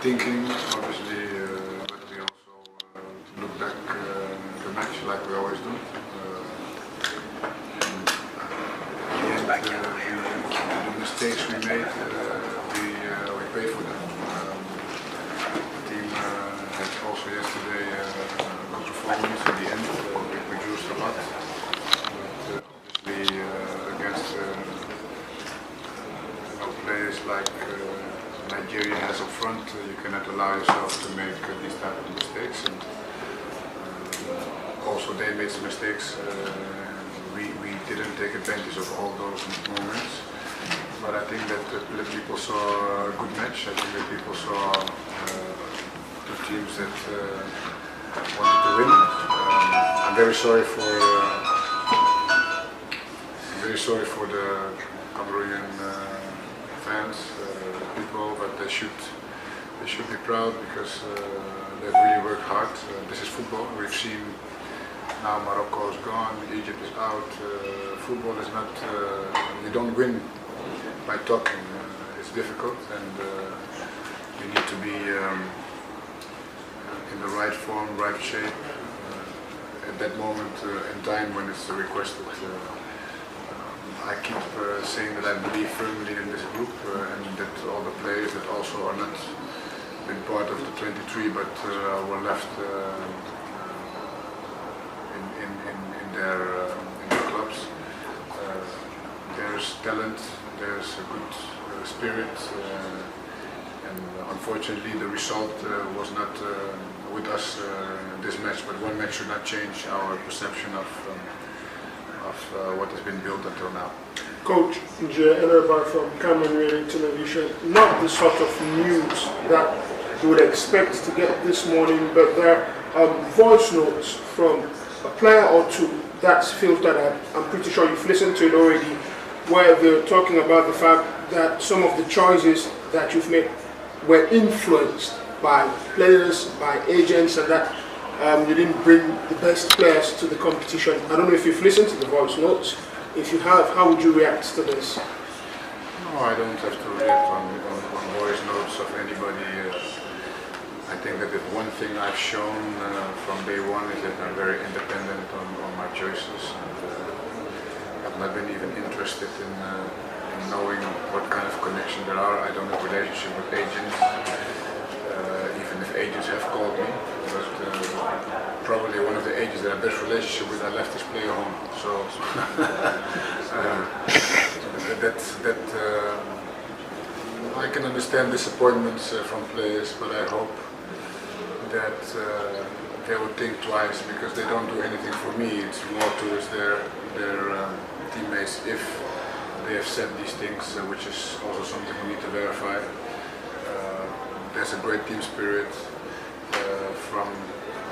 thinking, obviously, but we also look back the match like we always do. The mistakes we made, we paid for them. The team had also yesterday a good performance in the end. We produced a lot, but obviously against players like Nigeria has up front, you cannot allow yourself to make these type of mistakes. And also they made some mistakes. We didn't take advantage of all those moments. But I think that the people saw a good match. I think that people saw two teams that wanted to win. I'm very sorry for the Cameroonian fans, people, but they should be proud because they've really worked hard. This is football. We've seen now Morocco is gone, Egypt is out. Football is not. You don't win by talking. It's difficult, and you need to be in the right form, right shape at that moment in time when it's requested. I keep saying that I believe firmly in this group and that all the players that also are not been part of the 23 but were left in their clubs. There's talent, there's a good spirit, and unfortunately the result was not with us this match, but one match should not change our perception of what has been built until now. Coach Nigéria from Cameroon Radio Television, not the sort of news that you would expect to get this morning, but there are voice notes from a player or two that's filtered out. I'm pretty sure you've listened to it already, where they're talking about the fact that some of the choices that you've made were influenced by players, by agents, and that you didn't bring the best players to the competition. I don't know if you've listened to the voice notes. If you have, how would you react to this? No, I don't have to react on voice notes of anybody. I think that if one thing I've shown from day one is that I'm very independent on my choices. And, I've not been even interested in knowing what kind of connection there are. I don't have a relationship with agents, even if agents have called me. But probably one of the agents that I have best relationship with, I left his player home. So I can understand disappointments from players, but I hope that they would think twice because they don't do anything for me. It's more towards their teammates if they have said these things, which is also something we need to verify. There's a great team spirit from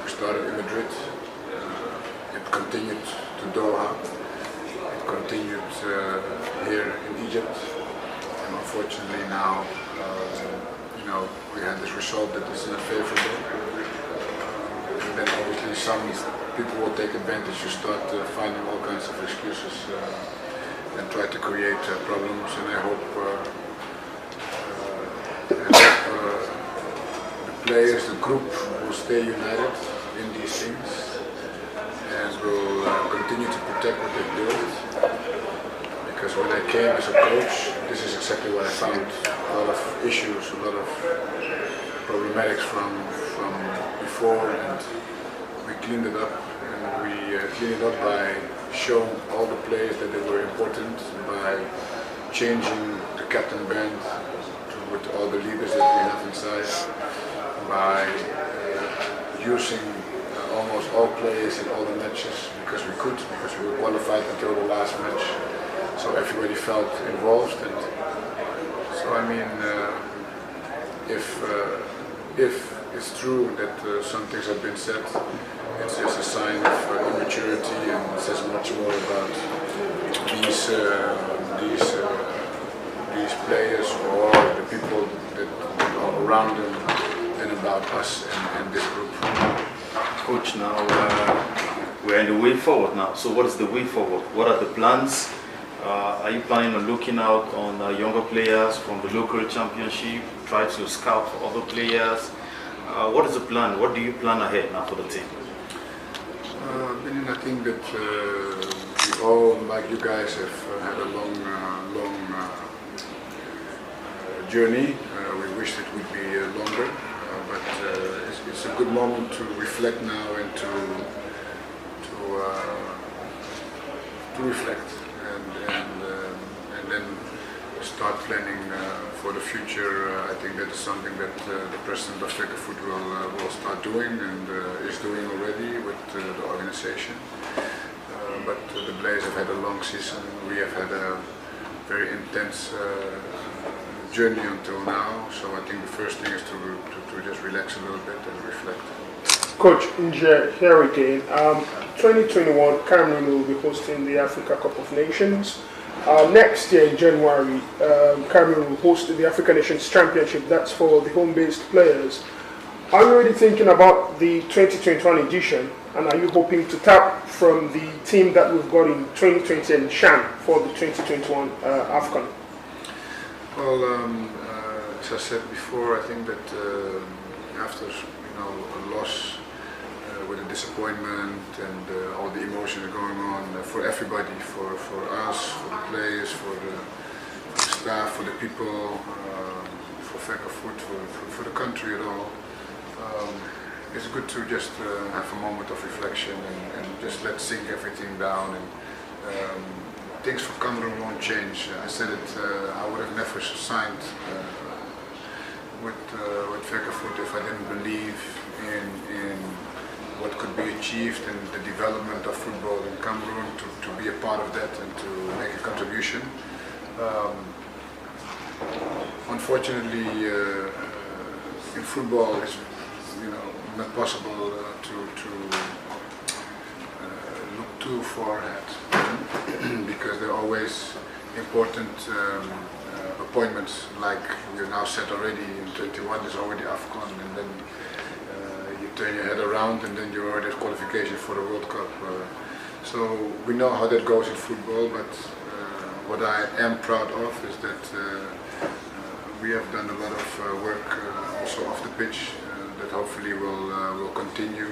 we started in Madrid. It continued to Doha. It continued here in Egypt, and unfortunately now, we had this result that is not favorable. And then obviously some people will take advantage. You start finding all kinds of excuses and try to create problems. And I hope the players, the group, will stay united in these things and will continue to protect what they've built. Because when I came as a coach, this is exactly what I found. A lot of issues, a lot of problematics from before, and we cleaned it up. And we cleaned it up by showing all the players that they were important, by changing the captain band with all the leaders that we have inside, by using almost all players in all the matches because we could, because we were qualified until the last match. So everybody felt involved, and so I mean, if it's true that some things have been said, it's just a sign of immaturity, and it says much more about these players or the people that are around them than about us and this group. Coach, now we're in the way forward now. So what is the way forward? What are the plans? Are you planning on looking out on younger players from the local championship, try to scout for other players? What is the plan? What do you plan ahead now for the team? I think that we all, like you guys, have had a long journey. We wished it would be longer, but it's a good moment to reflect now and to reflect and then start planning for the future. I think that is something that the president of Fait Le Bilan will start doing and is doing already with the organization. But the players have had a long season. We have had a very intense journey until now. So I think the first thing is to just relax a little bit and reflect. Coach, here again. 2021, Cameroon will be hosting the Africa Cup of Nations. Next year in January, Cameroon will host the African Nations Championship. That's for the home-based players. Are you already thinking about the 2021 edition? And are you hoping to tap from the team that we've got in 2020 and Shan for the 2021 AFCON? Well, as I said before, I think that after a loss, with the disappointment and all the emotions going on for everybody, for us, for the players, for the staff, for the people, for Fait Le Bilan, for the country at all. It's good to just have a moment of reflection and just let sink everything down. And things for Cameroon won't change. I said it. I would have never signed with Fait Le Bilan if I didn't believe in what could be achieved and the development of football in Cameroon, to be a part of that and to make a contribution. Unfortunately, in football, it's not possible to look too far ahead because there are always important appointments, like we're now set already in 21. There's already AFCON, and then you turn your head around and then you already have qualification for the World Cup. So we know how that goes in football, but what I am proud of is that we have done a lot of work also off the pitch that hopefully will continue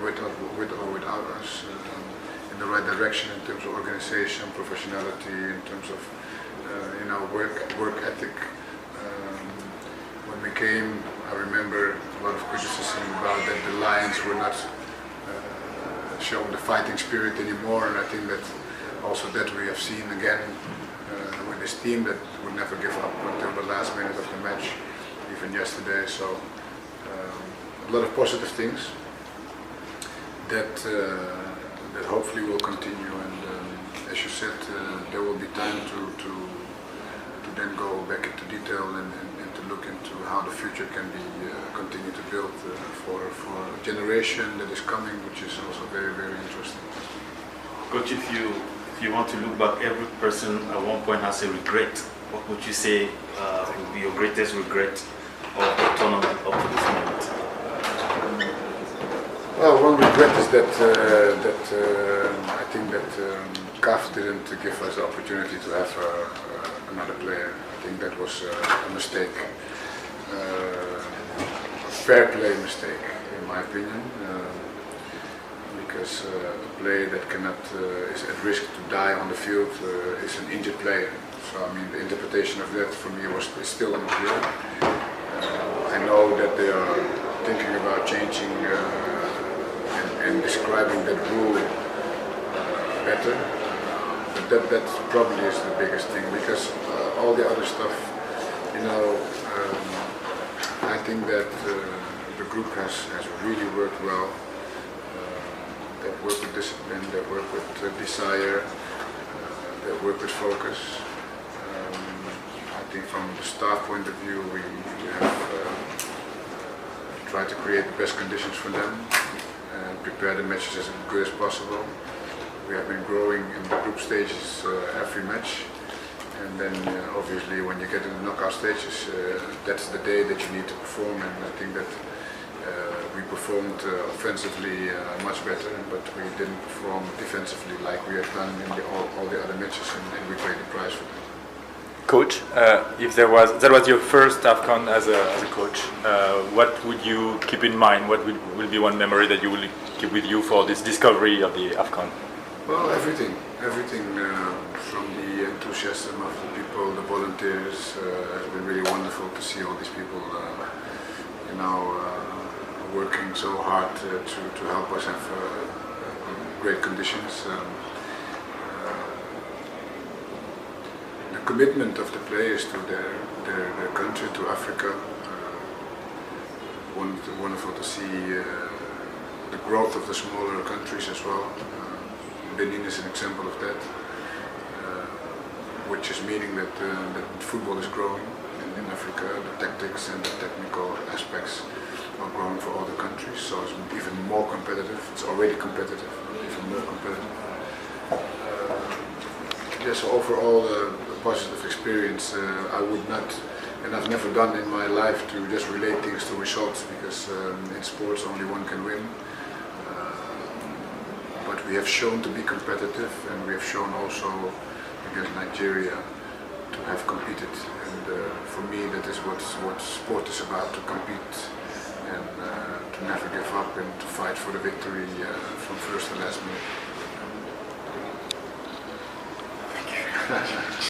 with or without us in the right direction in terms of organization, professionality, in terms of work ethic. When we came, I remember a lot of criticism about that the Lions were not showing the fighting spirit anymore, and I think that also that we have seen again with this team that would never give up until the last minute of the match, even yesterday. So a lot of positive things that hopefully will continue, and as you said, there will be time to then go back into detail and to look into how the future can be continue to build for a generation that is coming, which is also very, very interesting. Coach, if you want to look back, every person at one point has a regret. What would you say would be your greatest regret of the tournament up to this moment? Well, one regret is that I think that CAF didn't give us the opportunity to have another player. I think that was a mistake, a fair play mistake, in my opinion, because a player that cannot is at risk to die on the field is an injured player. So I mean, the interpretation of that for me is still unclear. I know that they are thinking about changing and describing that rule better. But that probably is the biggest thing, because all the other stuff, I think that the group has really worked well. They work with discipline, they work with desire, they work with focus. I think from the staff point of view, we have tried to create the best conditions for them and prepare the matches as good as possible. We have been growing in the group stages every match, and then obviously when you get in the knockout stages, that's the day that you need to perform, and I think that We performed offensively much better, but we didn't perform defensively like we had done in all the other matches, and we paid the price for that. Coach, if that was your first AFCON as a coach, what would you keep in mind? What will be one memory that you will keep with you for this discovery of the AFCON? Well, everything from the enthusiasm of the people, the volunteers. It's been really wonderful to see all these people, working so hard to help us have great conditions. The commitment of the players to their country, to Africa. Wonderful to see the growth of the smaller countries as well. Benin is an example of that, which is meaning that football is growing in Africa. The tactics and the technical aspects are growing for all the countries, so it's even more competitive. It's already competitive, even more competitive. So overall, a positive experience. I would not, and I've never done in my life, to just relate things to results, because in sports only one can win. But we have shown to be competitive, and we have shown also against Nigeria to have competed. And for me, that is what sport is about: to compete and to never give up and to fight for the victory from first to last minute. Thank you.